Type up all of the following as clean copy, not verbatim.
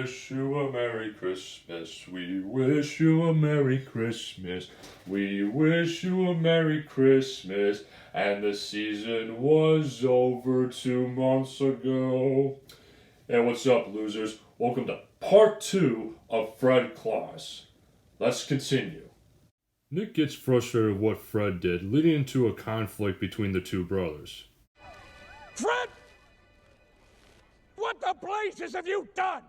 wish you a Merry Christmas. We wish you a Merry Christmas. We wish you a Merry Christmas. And the season was over 2 months ago. Hey, what's up, losers? Welcome to part 2 of Fred Claus. Let's continue. Nick gets frustrated with what Fred did, leading into a conflict between the two brothers. Fred! What the blazes have you done?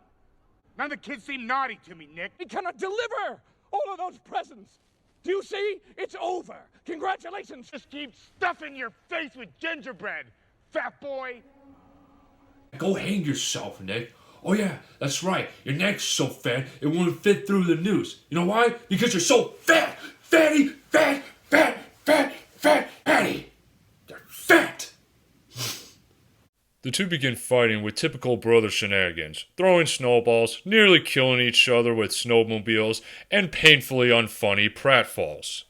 None of the kids seem naughty to me, Nick. We cannot deliver all of those presents. Do you see? It's over. Congratulations. Just keep stuffing your face with gingerbread, fat boy. Go hang yourself, Nick. Oh yeah, that's right. Your neck's so fat, it won't fit through the noose. You know why? Because you're so fat! Fatty! Fat! Fat! Fat! Fat! Fatty! You're fat! The two begin fighting with typical brother shenanigans, throwing snowballs, nearly killing each other with snowmobiles, and painfully unfunny pratfalls.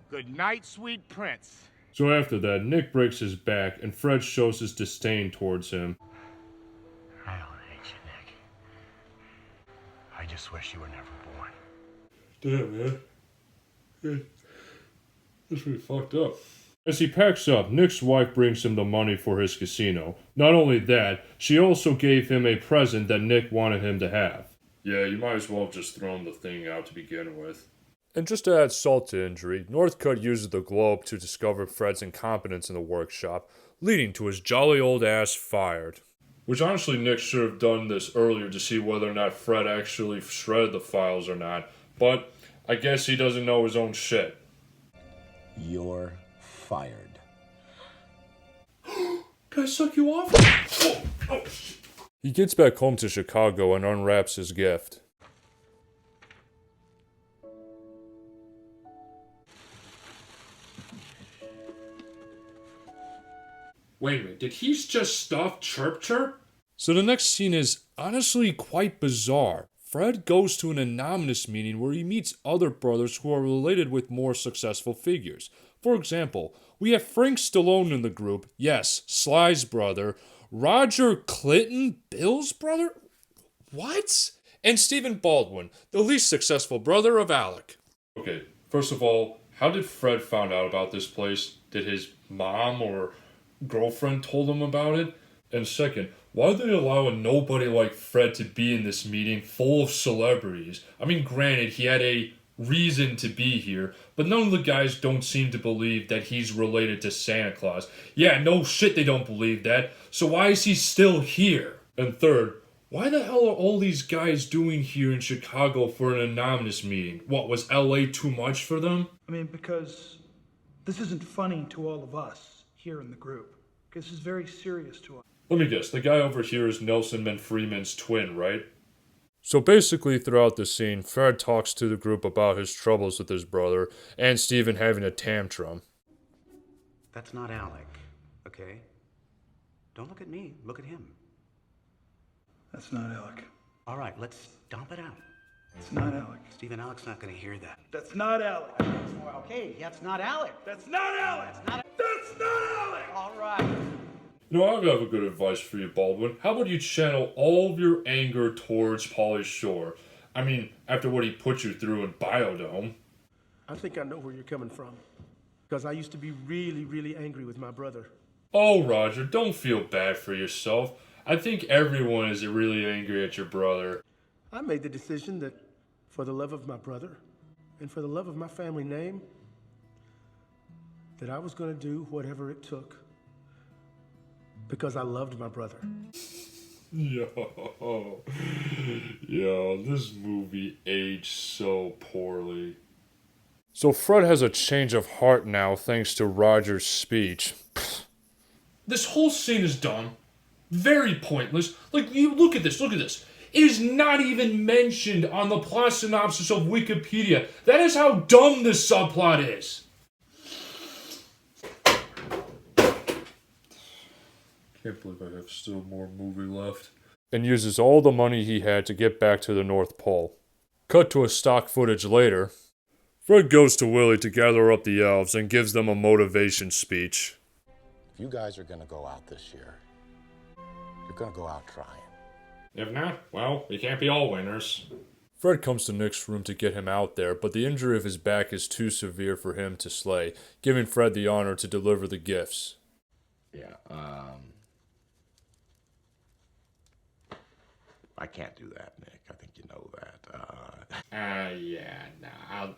Good night, sweet prince. So after that, Nick breaks his back, and Fred shows his disdain towards him. I don't hate you, Nick. I just wish you were never born. Damn, man. That's pretty fucked up. As he packs up, Nick's wife brings him the money for his casino. Not only that, she also gave him a present that Nick wanted him to have. Yeah, you might as well have just thrown the thing out to begin with. And just to add salt to injury, Northcutt uses the globe to discover Fred's incompetence in the workshop, leading to his jolly old ass fired. Which honestly, Nick should have done this earlier to see whether or not Fred actually shredded the files or not, but I guess he doesn't know his own shit. You're fired. Can I suck you off? Oh. He gets back home to Chicago and unwraps his gift. Wait a minute, did he just stuff Chirp Chirp? So the next scene is honestly quite bizarre. Fred goes to an anonymous meeting where he meets other brothers who are related with more successful figures. For example, we have Frank Stallone in the group, yes, Sly's brother, Roger Clinton, Bill's brother? What? And Stephen Baldwin, the least successful brother of Alec. Okay, first of all, how did Fred find out about this place? Did his mom or girlfriend told him about it? And second, why did they allow a nobody like Fred to be in this meeting full of celebrities? I mean, granted, he had a reason to be here, but none of the guys don't seem to believe that he's related to Santa Claus. Yeah, no shit they don't believe that, so why is he still here? And third, why the hell are all these guys doing here in Chicago for an anonymous meeting? What, was LA too much for them? I mean, because this isn't funny to all of us here in the group. This is very serious to us. Let me guess, the guy over here is Nelson Freeman's twin, right? So basically, throughout the scene, Fred talks to the group about his troubles with his brother, and Stephen having a tantrum. That's not Alec, okay? Don't look at me, look at him. That's not Alec. All right, let's dump it out. It's not Alec. Stephen, Alec's not gonna hear that. That's not Alec. Okay, that's not Alec. That's not Alec. That's not Alec. All right. You know, I have a good advice for you, Baldwin. How about you channel all of your anger towards Pauly Shore? I mean, after what he put you through in Biodome. I think I know where you're coming from. Because I used to be really, really angry with my brother. Oh, Roger, don't feel bad for yourself. I think everyone is really angry at your brother. I made the decision that for the love of my brother and for the love of my family name, that I was going to do whatever it took. Because I loved my brother. Yo, this movie aged so poorly. So Fred has a change of heart now thanks to Roger's speech. This whole scene is dumb. Very pointless. Like, you look at this. It is not even mentioned on the plot synopsis of Wikipedia. That is how dumb this subplot is. Can't believe I have still more movie left. And uses all the money he had to get back to the North Pole. Cut to a stock footage later. Fred goes to Willie to gather up the elves and gives them a motivation speech. If you guys are gonna go out this year, you're gonna go out trying. If not, well, we can't be all winners. Fred comes to Nick's room to get him out there, but the injury of his back is too severe for him to slay, giving Fred the honor to deliver the gifts. Yeah, I can't do that, Nick. I think you know that.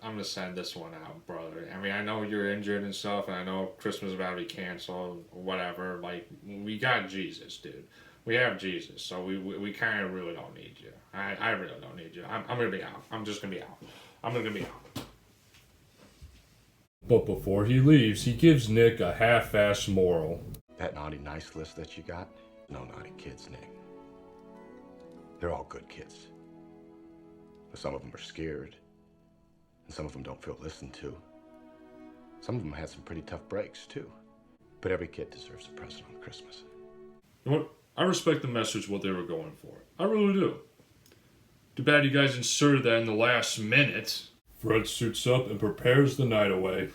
I'm gonna send this one out, brother. I mean, I know you're injured and stuff, and I know Christmas is about to be canceled, whatever. Like, we got Jesus, dude. We have Jesus, so we kind of really don't need you. I really don't need you. I'm gonna be out. I'm just gonna be out. I'm gonna be out. But before he leaves, he gives Nick a half-assed moral. That naughty nice list that you got? No naughty kids, Nick. They're all good kids. But some of them are scared. And some of them don't feel listened to. Some of them had some pretty tough breaks, too. But every kid deserves a present on Christmas. You know what? I respect the message, what they were going for. I really do. Too bad you guys inserted that in the last minute. Fred suits up and prepares the night away.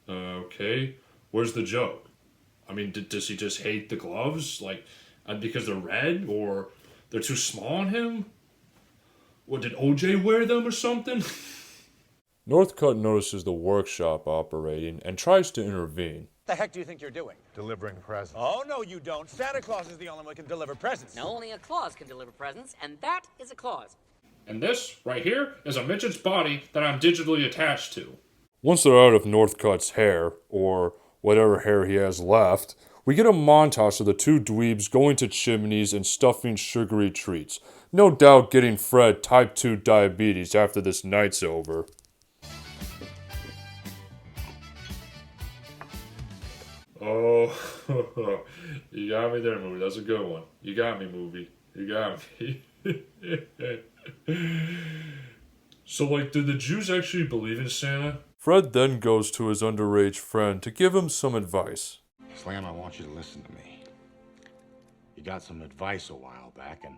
Okay, where's the joke? I mean, does he just hate the gloves? Like, because they're red? Or they're too small on him? What, did OJ wear them or something? Northcutt notices the workshop operating and tries to intervene. What the heck do you think you're doing? Delivering presents. Oh, no, you don't. Santa Claus is the only one who can deliver presents. No, only a Claus can deliver presents, and that is a Claus. And this, right here, is a midget's body that I'm digitally attached to. Once they're out of Northcutt's hair, or whatever hair he has left, we get a montage of the two dweebs going to chimneys and stuffing sugary treats. No doubt getting Fred type 2 diabetes after this night's over. Oh, you got me there, movie. That's a good one. You got me, movie. You got me. So, like, did the Jews actually believe in Santa? Fred then goes to his underage friend to give him some advice. Slam, I want you to listen to me. You got some advice a while back, and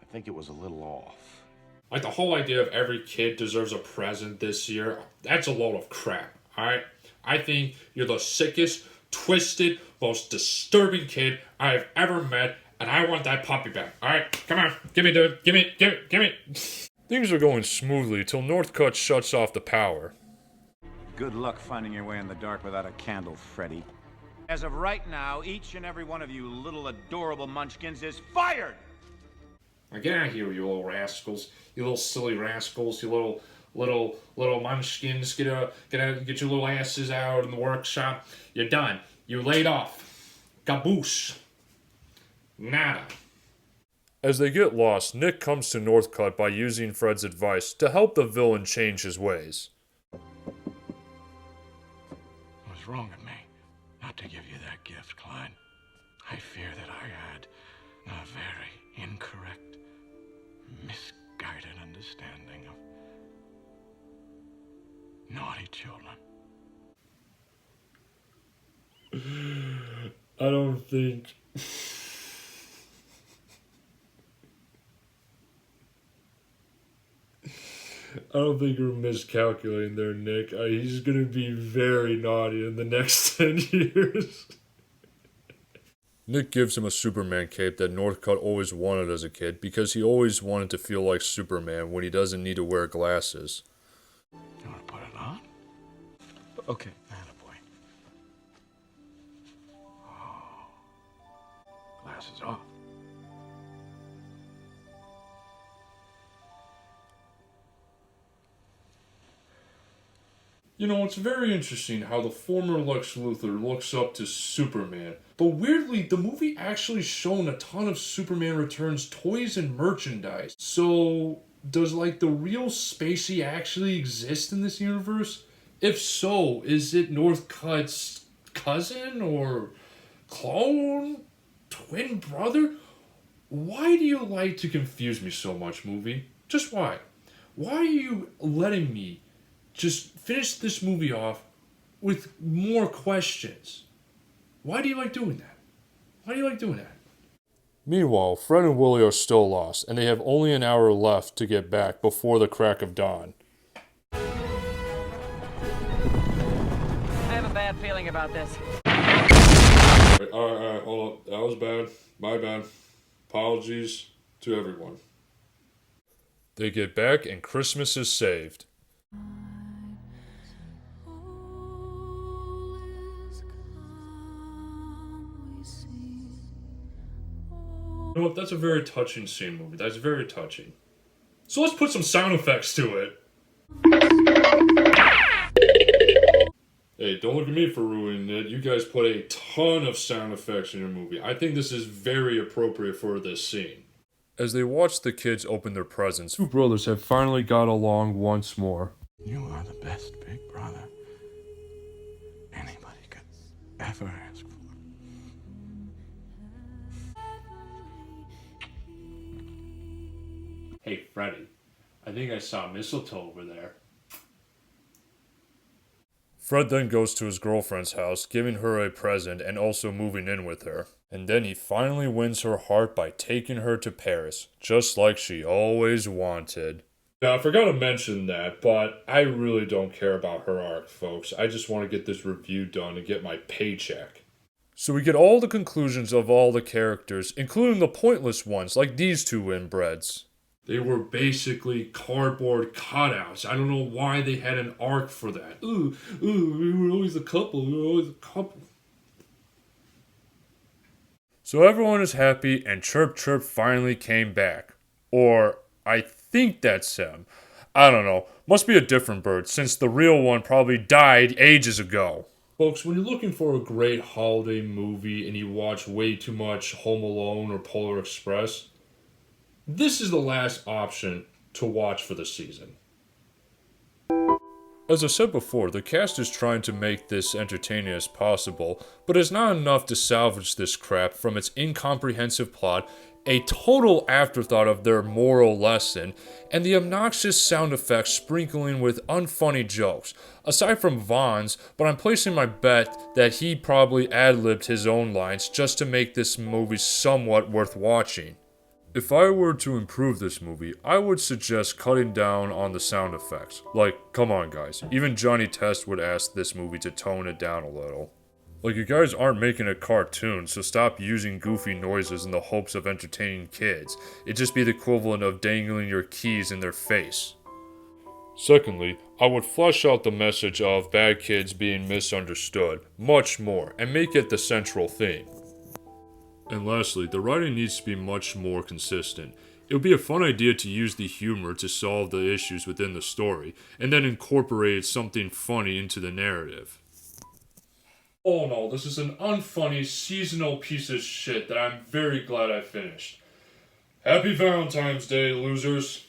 I think it was a little off. Like, the whole idea of every kid deserves a present this year, that's a load of crap, alright? I think you're the sickest, twisted, most disturbing kid I've ever met, and I want that puppy back, alright? Come on, give me, dude, give me. Things are going smoothly till Northcutt shuts off the power. Good luck finding your way in the dark without a candle, Freddy. As of right now, each and every one of you little adorable munchkins is fired! Now get out of here, you little rascals. You little silly rascals. You little munchkins. Get your little asses out in the workshop. You're done. You laid off. Gaboosh. Nada. As they get lost, Nick comes to Northcutt by using Fred's advice to help the villain change his ways. It was wrong of me not to give you that gift, Klein. I fear that I had a very incorrect, misguided understanding of naughty children. I don't think... I don't think you're miscalculating there, Nick. He's gonna be very naughty in the next 10 years. Nick gives him a Superman cape that Northcutt always wanted as a kid because he always wanted to feel like Superman when he doesn't need to wear glasses. You want to put it on? Okay. Attaboy. Oh. Glasses off. You know, it's very interesting how the former Lex Luthor looks up to Superman. But weirdly, the movie actually shown a ton of Superman Returns toys and merchandise. So, does like the real Spacey actually exist in this universe? If so, is it Northcutt's cousin or clone? Twin brother? Why do you like to confuse me so much, movie? Just why? Why are you letting me just finish this movie off with more questions? Why do you like doing that? Why do you like doing that? Meanwhile, Fred and Willie are still lost, and they have only an hour left to get back before the crack of dawn. I have a bad feeling about this. Alright, hold up. That was bad. My bad. Apologies to everyone. They get back and Christmas is saved. You know what? That's a very touching scene, movie. That's very touching. So let's put some sound effects to it. Hey, don't look at me for ruining it. You guys put a ton of sound effects in your movie. I think this is very appropriate for this scene. As they watch the kids open their presents, two brothers have finally got along once more. You are the best big brother anybody could ever ask for. Hey, Freddy, I think I saw mistletoe over there. Fred then goes to his girlfriend's house, giving her a present and also moving in with her. And then he finally wins her heart by taking her to Paris, just like she always wanted. Now, I forgot to mention that, but I really don't care about her arc, folks. I just want to get this review done and get my paycheck. So we get all the conclusions of all the characters, including the pointless ones, like these two inbreds. They were basically cardboard cutouts. I don't know why they had an arc for that. We were always a couple. So everyone is happy, and Chirp Chirp finally came back. Or, I think that's him. I don't know. Must be a different bird, since the real one probably died ages ago. Folks, when you're looking for a great holiday movie and you watch way too much Home Alone or Polar Express, this is the last option to watch for the season. As I said before, the cast is trying to make this entertaining as possible, but it's not enough to salvage this crap from its incomprehensive plot, a total afterthought of their moral lesson, and the obnoxious sound effects sprinkling with unfunny jokes. Aside from Vaughn's, but I'm placing my bet that he probably ad-libbed his own lines just to make this movie somewhat worth watching. If I were to improve this movie, I would suggest cutting down on the sound effects. Like, come on guys, even Johnny Test would ask this movie to tone it down a little. Like, you guys aren't making a cartoon, so stop using goofy noises in the hopes of entertaining kids. It'd just be the equivalent of dangling your keys in their face. Secondly, I would flesh out the message of bad kids being misunderstood much more, and make it the central theme. And lastly, the writing needs to be much more consistent. It would be a fun idea to use the humor to solve the issues within the story, and then incorporate something funny into the narrative. Oh no, this is an unfunny, seasonal piece of shit that I'm very glad I finished. Happy Valentine's Day, losers!